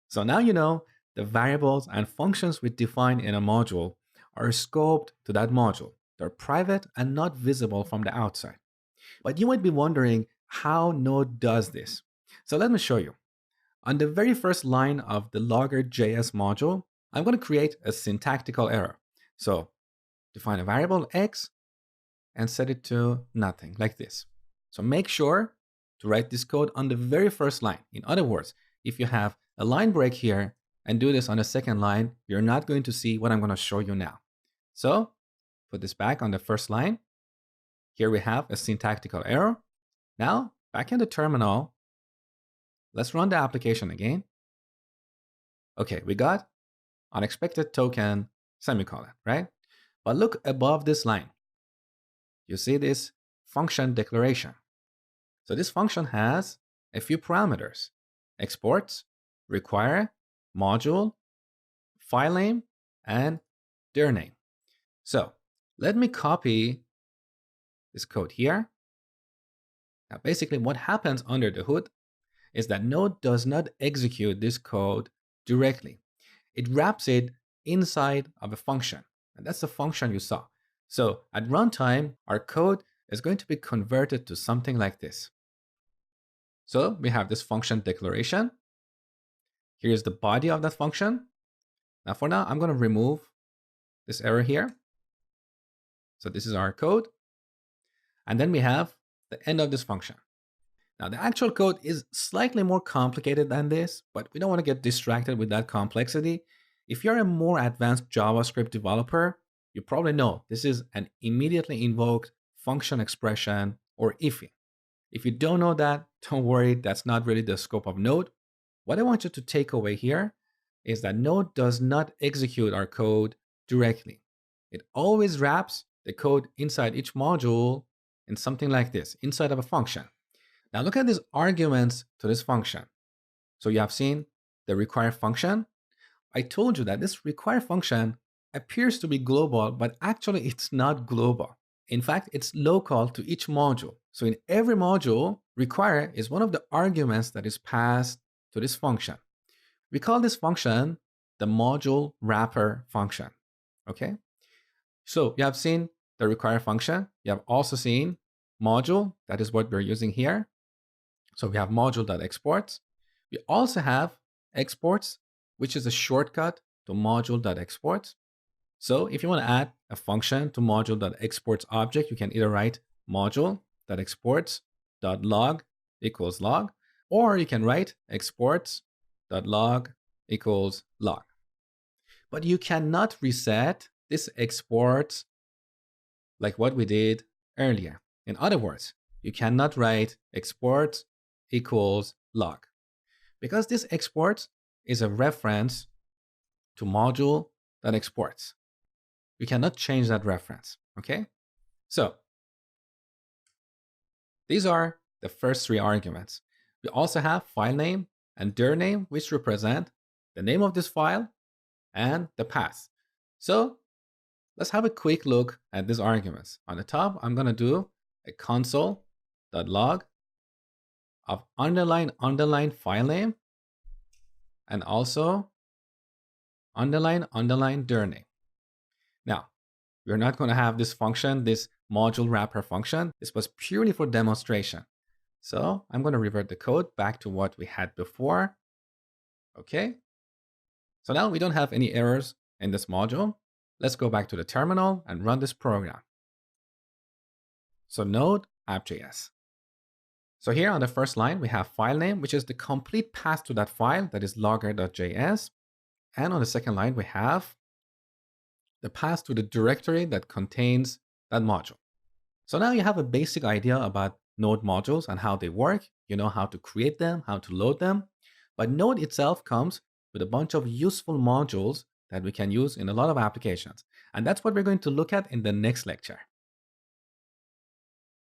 So now you know the variables and functions we define in a module are scoped to that module. They're private and not visible from the outside. But you might be wondering how Node does this. So let me show you. On the very first line of the logger.js module, I'm going to create a syntactical error. So define a variable x and set it to nothing, like this. So make sure to write this code on the very first line. In other words, if you have a line break here and do this on the second line, you're not going to see what I'm going to show you now. So put this back on the first line. Here we have a syntactical error. Now, back in the terminal, let's run the application again. Okay, we got unexpected token, semicolon, right? But look above this line. You see this function declaration. So this function has a few parameters: exports, require, module, file name, and dir name. So let me copy this code here. Now, basically what happens under the hood is that Node does not execute this code directly. It wraps it inside of a function, and that's the function you saw. So at runtime, our code is going to be converted to something like this. So we have this function declaration. Here's the body of that function. Now for now, I'm going to remove this error here. So this is our code. And then we have the end of this function. Now the actual code is slightly more complicated than this, but we don't want to get distracted with that complexity. If you're a more advanced JavaScript developer, you probably know this is an immediately invoked function expression, or IFI. If you don't know that, don't worry, that's not really the scope of Node. What I want you to take away here is that Node does not execute our code directly. It always wraps the code inside each module in something like this, inside of a function. Now look at these arguments to this function. So you have seen the require function. I told you that this require function appears to be global, but actually it's not global. In fact, it's local to each module. So in every module, require is one of the arguments that is passed to this function. We call this function the module wrapper function. Okay? So you have seen the require function. You have also seen module. That is what we're using here. So we have module.exports. We also have exports, which is a shortcut to module.exports. So if you want to add a function to module.exports object, you can either write module.exports.log equals log, or you can write exports.log equals log. But you cannot reset this exports like what we did earlier. In other words, you cannot write exports equals log, because this exports is a reference to module.exports. We cannot change that reference, okay? So these are the first three arguments. We also have file name and dir name, which represent the name of this file and the path. So let's have a quick look at these arguments. On the top, I'm going to do a console.log of underline file name and also underline dir name. Now, we're not going to have this function, this module wrapper function. This was purely for demonstration. So I'm going to revert the code back to what we had before. Okay. So now we don't have any errors in this module. Let's go back to the terminal and run this program. So node app.js. So here on the first line, we have file name, which is the complete path to that file, that is logger.js. And on the second line, we have the path to the directory that contains that module. So now you have a basic idea about Node modules and how they work. You know how to create them, how to load them. But Node itself comes with a bunch of useful modules that we can use in a lot of applications. And that's what we're going to look at in the next lecture.